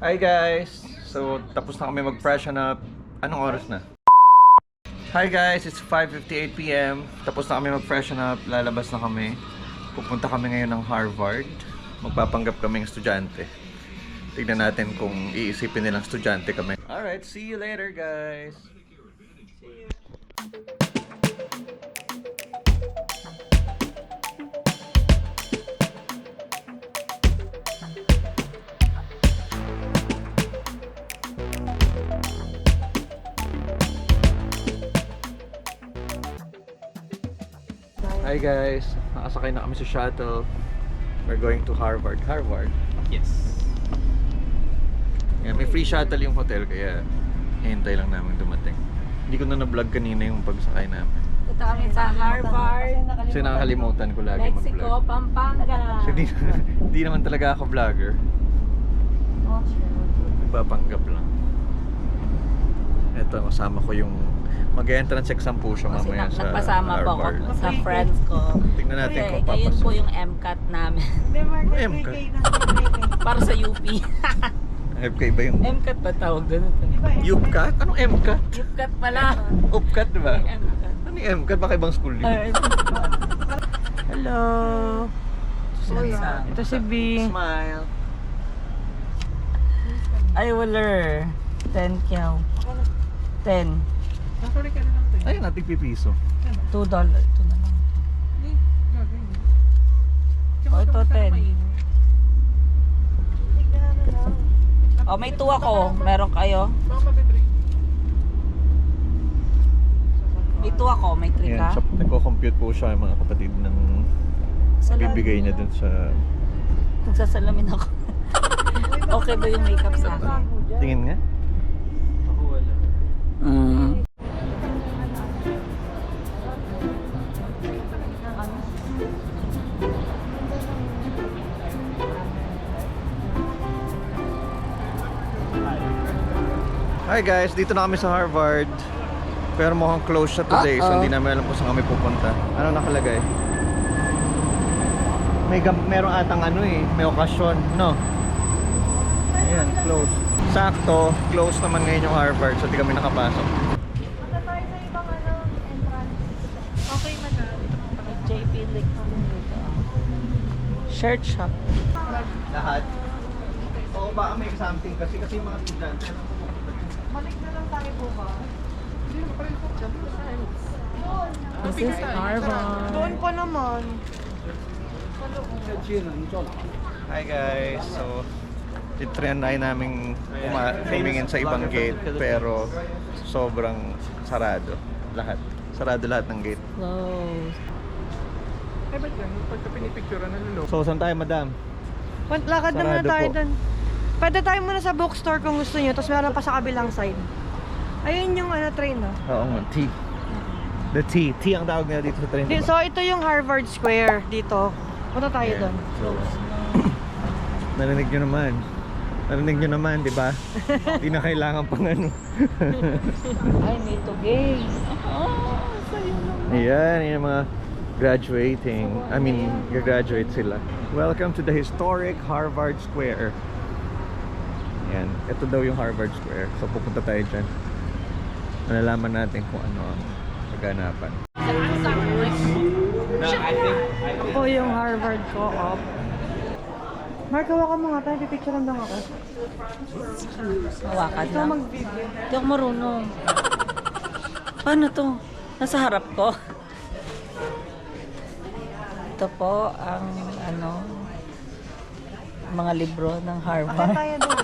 Hi guys! So, tapos na kami mag-freshen up. Anong oras na? Hi guys! It's 5:58 PM. Tapos na kami mag-freshen up. Lalabas na kami. Pupunta kami ngayon ng Harvard. Magpapanggap kaming estudyante. Tignan natin kung iisipin nilang estudyante kami. Alright, see you later guys! Hi guys! Nakasakay na kami sa shuttle. We're going to Harvard. Harvard? Yes. Yeah, may free shuttle yung hotel kaya hintay lang namin dumating. Hindi ko na na-vlog kanina yung pagsakay namin. Punta kami sa Harvard, Kasi nakakalimutan ko lagi Mexico, mag-vlog. Pampanga. Kasi di naman talaga ako vlogger. Nagpapanggap lang. Ito, kasama ko yung mag-entrance exam po siya Kasi mamaya sa nagpasama po ako Harvard. sa friends ko. Tingnan natin Okay, kung ngayon papasok. po yung MCAT namin. MCAT? Para sa UP. FK ba yung MCAT ba tawag doon? UPCAT? Anong MCAT? UPCAT pala. UPCAT diba? MCAT. Ano yung MCAT? Baka ibang school yun? Hello. Ito si B. Smile. Ay, waler. 10 kyaw. 10. Ayun, nating pipiso. $2. Ito na lang. Oh, ito 10. Oh, may 2 ako. Meron kayo? May 2 ako. May 3 ka? Ayan, so, nagko-compute po siya yung mga kapatid ng bibigay niya dun sa... Nagsasalamin ako. Okay ba yung makeup sa akin? Tingin nga. Ako wala. Hi guys, dito na kami sa Harvard. Pero mukhang close siya today, so hindi namin alam kung saan kami pupunta. Ano nakalagay? Meron atang ano eh, may okasyon, no? Ayan, close. Sakto, close naman ngayon yung Harvard, so di kami nakapasok. Punta tayo sa ibang entrance. Okay, madam. JP Lick kami dito. Shirt shop. Lahat? Oo, baka may something kasi yung mga estudyante. Balik na lang tayo bukas. This is Harvard. Doon pa naman. Hi guys, so titry namin humingin sa ibang gate pero sobrang sarado lahat. Sarado lahat ng gate. Close. Eh, ba't yan? Pagka pinipicturean na lalo. So saan tayo madam? Lakad na muna Sarado tayo po. doon. Pwede tayo muna sa bookstore kung gusto nyo. Tapos meron pa sa kabilang side. Ayun yung train, no? Oo nga, T. The T. T ang tawag nila dito sa train. So ito yung Harvard Square dito. Punta tayo Ayan. doon. So, narinig nyo naman. Narinig nyo naman, di ba? Hindi na kailangan pang ano. Ay, may tugay. Ayan, yung mga graduating. I mean, gagraduate sila. Welcome to the historic Harvard Square. Ayan, ito daw yung Harvard Square. So pupunta tayo dyan. Malalaman natin kung ano ang kaganapan. Ako yung Harvard Co-op. Mark, hawakan mo nga tayo. Pipicturean lang ako. Hawakan Ito lang. mag-video. Hindi ako marunong. Paano to? Nasa harap ko. Ito po ang mga libro ng Akin Harvard. tayo doon.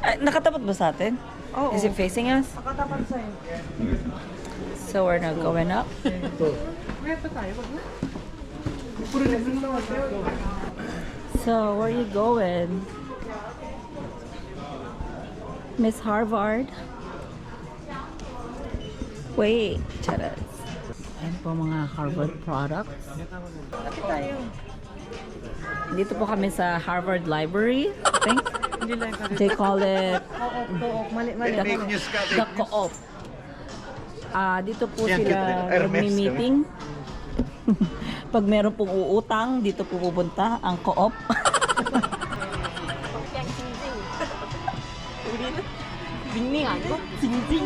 Ay, nakatapat ba sa atin? Oo. Is it facing us? Nakatapat sa'yo. So we're not going up? So where are you going? Miss Harvard? Wait, charas. Ayan po mga Harvard products. Bakit tayo? Dito po kami sa Harvard Library, I think. They call it Co-op. Mali. Fake news ka, the Co-op. Dito po Yan, sila Hermes, nagmi-meeting. Pag meron pong uutang, dito po pupunta ang co-op. 닝닝 아니고? 징징.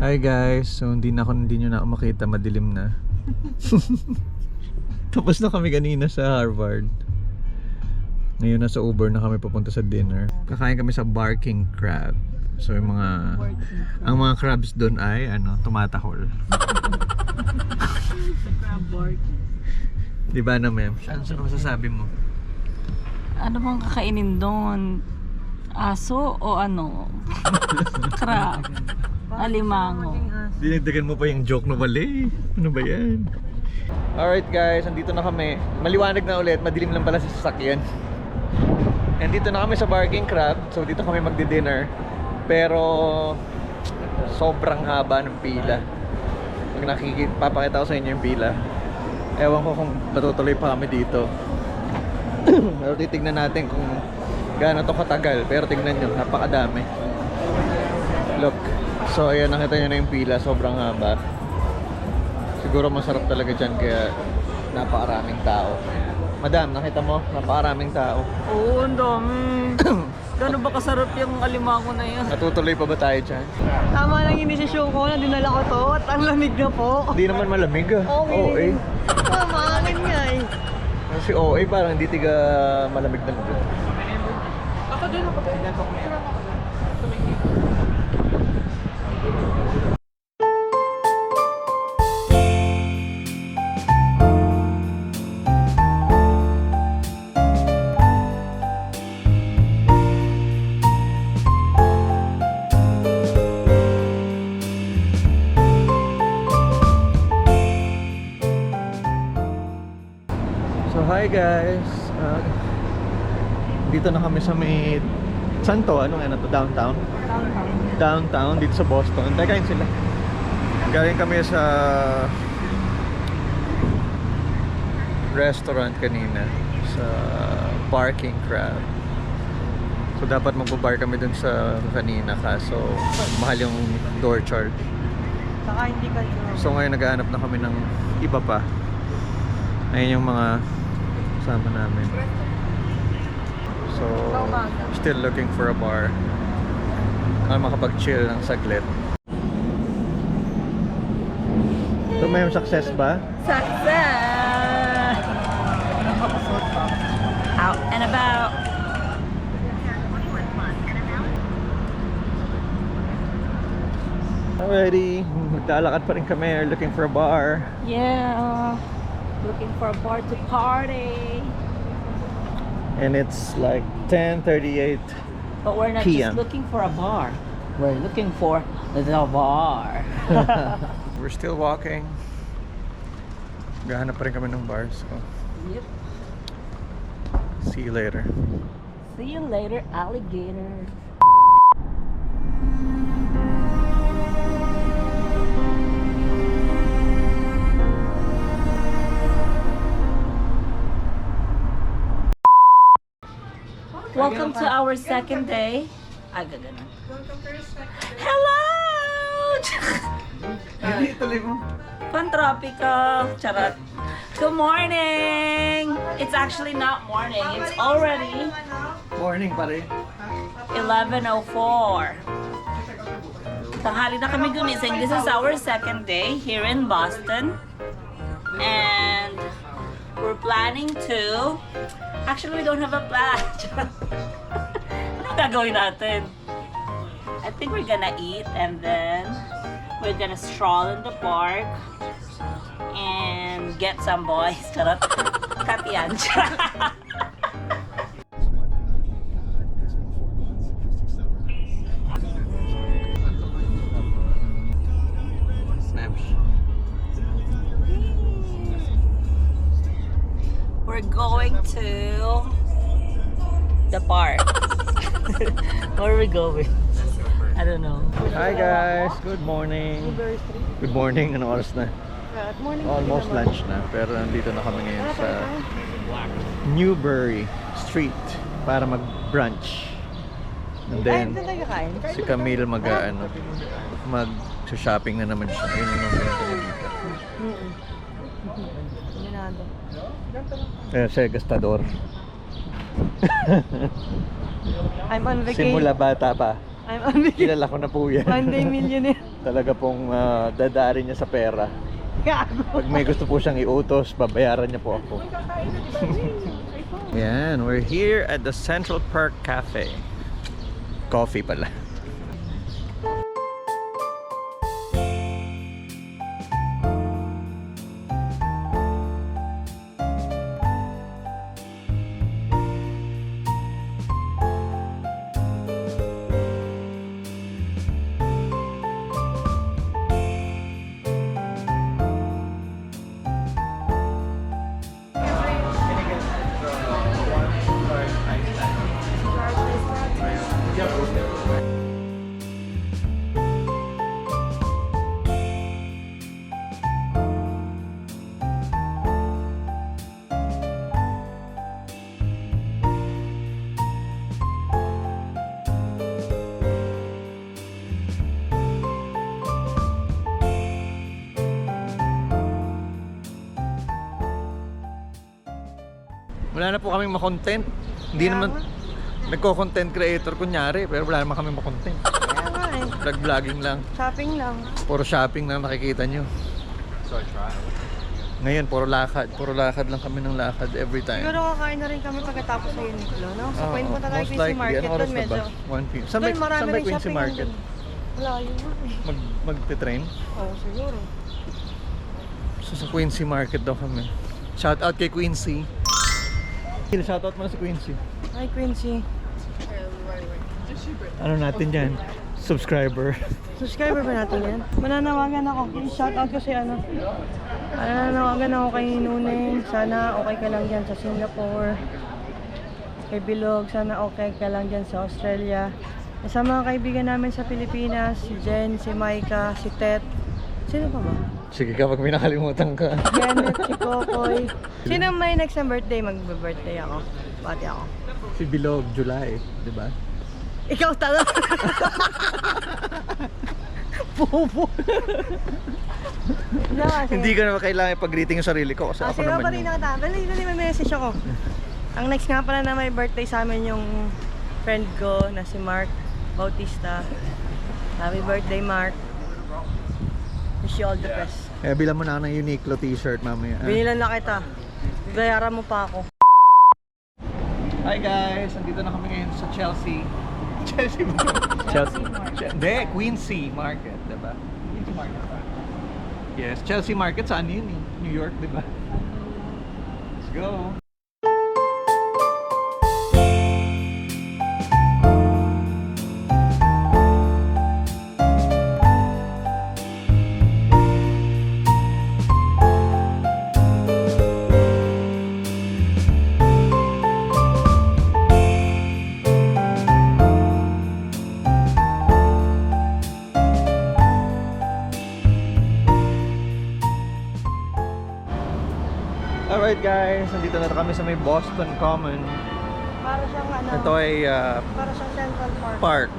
Hi guys, so hindi nyo na ako makita, madilim na. Tapos na kami kanina sa Harvard. Ngayon nasa Uber na kami papunta sa dinner. Kakain kami sa Barking Crab. So yung ang mga crabs doon ay tumatahol. Di ba na ma'am? Ano masasabi mo? Ano bang kakainin doon? Aso o ano? Crab. Alimango. Dinagdagan mo pa yung joke na mali. Ano ba yan? Alright guys, andito na kami. Maliwanag na ulit, madilim lang pala sa sasakyan. Andito na kami sa Barking Crab. So dito kami magdi-dinner. Pero sobrang haba ng pila. Pag papakita ko sa inyo yung pila. Ewan ko kung matutuloy pa kami dito. Pero titignan natin kung gaano to katagal. Pero tignan nyo, napakadami. Look. So ayan, nakita nyo na yung pila, sobrang haba. Siguro masarap talaga dyan kaya napakaraming tao. Madam, nakita mo? Napakaraming tao. Oo, ang dami. Gano'n ba kasarap yung alimango na yun? Natutuloy pa ba tayo dyan? Tama lang yung inisisyon ko na dinala ko to at ang lamig na po. Hindi naman malamig ah. Okay. OA. Tama, akin nga eh. Kasi OA parang hindi tiga malamig na lugar. Ako din ako. So hi guys. Dito na kami sa may saan to? Anong to? Downtown? Downtown dito sa Boston. Tekain sila. Galing kami sa restaurant kanina sa Barking Crab. So dapat magbabar kami dun sa kanina kaso mahal yung door charge. Saka hindi ka So ngayon naghahanap na kami ng iba pa. Ayun yung mga kasama namin. So still looking for a bar na makapag-chill ng saglit. So may success ba? Success! Out and about. Alrighty, maglalakad pa rin kami. We're looking for a bar. Yeah. Looking for a bar to party. And it's like 10:38. But we're not PM. just looking for a bar. We're looking for the bar. We're still walking. Gahanap pa rin kami ng bars. So, Yep. see you later. See you later, alligator. Welcome to our second day. Ay, gaganon. Hello! Tuloy mo. Pantropical. Charot. Good morning! It's actually not morning. It's already Morning pa rin. 11:04. Tanghali na kami gumising. This is our second day here in Boston. And we're planning to... Actually, we don't have a plan. Ano gagawin natin? I think we're gonna eat and then we're gonna stroll in the park and get some boys. Charot. Cut yan. We're going to the park. Where are we going? I don't know. Hi guys, good morning. Blueberry Street. Good morning, ano oras na? At morning. Almost lunch na, pero nandito na kami ngayon sa Newbury Street para mag-brunch. And then, Ay, kakain. si Camille mag-shopping na naman siya. Yun yung pinagdito. Minado. Kaya siya gastador. I'm on vacation. Simula bata pa. I'm on vacation. Kilala ko na po yan. One day millionaire. Talaga pong dadari niya sa pera. Gago. Pag may gusto po siyang iutos, babayaran niya po ako. Yan, we're here at the Central Park Cafe. Coffee pala. Wala na po kaming makontent. Hindi naman nagko-content creator kunyari, pero wala naman kaming makontent. Kaya nga eh. Vlog-vlogging lang. Shopping lang. Puro shopping lang nakikita nyo. Ngayon, puro lakad lang kami ng lakad every time. Siguro kakain na rin kami pagkatapos sa Uniqlo, no? Sa point punta tayo most Quincy likely. Market, Anong oras doon na ba? medyo. 1 p.m. Saan Doon marami ba rin Quincy shopping Market? Wala yun eh. Magte-train? Oo, siguro. So sa Quincy Market daw kami. Shout out kay Quincy. Shout out mo na si Quincy. Hi, Quincy. Ano natin yan? Subscriber. Subscriber ba natin yan? Mananawagan ako. Please shout out ko si ano. Mananawagan ako kay Nuneng. Sana okay ka lang dyan sa Singapore. Kay Bilog, sana okay ka lang dyan sa Australia. Sa mga kaibigan namin sa Pilipinas, si Jen, si Maika, si Tet. Sino pa ba? Sige, kapag may nakalimutan ka. Janet, si Kokoy. Sino may next na birthday? Magbe-birthday ako. Pati ako. Si Bilog, July, di ba? Ikaw tala. Bobo. Hindi ka naman kailangan ipag-greeting yung sarili ko kasi ako sino pa naman rin yung... nakata? Dali, may message ako. Ang next nga pala na may birthday sa amin yung friend ko na si Mark Bautista. Happy birthday, Mark. Wish you all the best. Kaya bilang mo na ako ng Uniqlo t-shirt mamaya. Binilan na kita. Bayaran mo pa ako. Hi guys! Nandito na kami ngayon sa Chelsea. Chelsea ba? Chelsea. Hindi, Quincy Market, diba? Quincy Market ba? Yes, Chelsea Market saan yun eh? New York, diba? Let's go! Alright guys, nandito na kami sa may Boston Common. Para siyang ano, Ito ay para siyang Central Park. park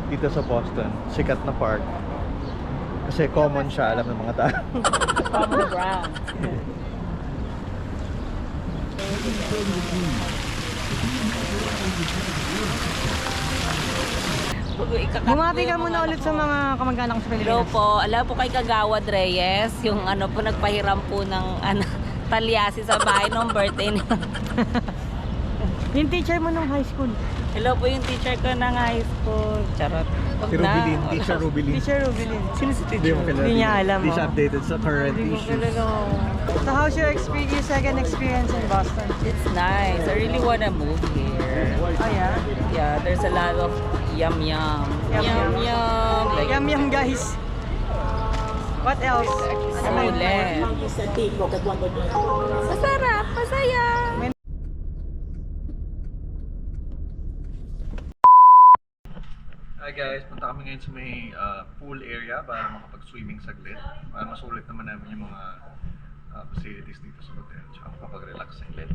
dito sa Boston. Sikat na park. Kasi common siya, alam ng mga tao. Common ground. Bumati ka muna ulit sa mga kamag-anak sa Hello Pilipinas. po. Alam po kay Kagawad Reyes, yung ano po nagpahiram po ng ano, talyasi sa bahay nung birthday niya. Yung teacher mo nung high school. Hello po yung teacher ko ng high school. Charot. Wag Si na. Rubilin, Teacher Rubilin. Teacher Rubilin. Sino si Hindi teacher? mo kilala. Hindi niya alam, Hindi siya oh. updated sa current Hindi ko issues. talaga. So how's your second experience in Boston? It's nice. I really wanna move here. Oh yeah? Yeah, there's a lot of yum yum. Yum, Yum yum. yum. Like Yum yum guys. What else? sulit. Masarap, masaya. Hi Hi guys, punta kami ngayon sa may pool area para makapag-swimming saglit. Para masulit naman namin yung mga facilities dito sa hotel. Tsaka makapag-relax saglit.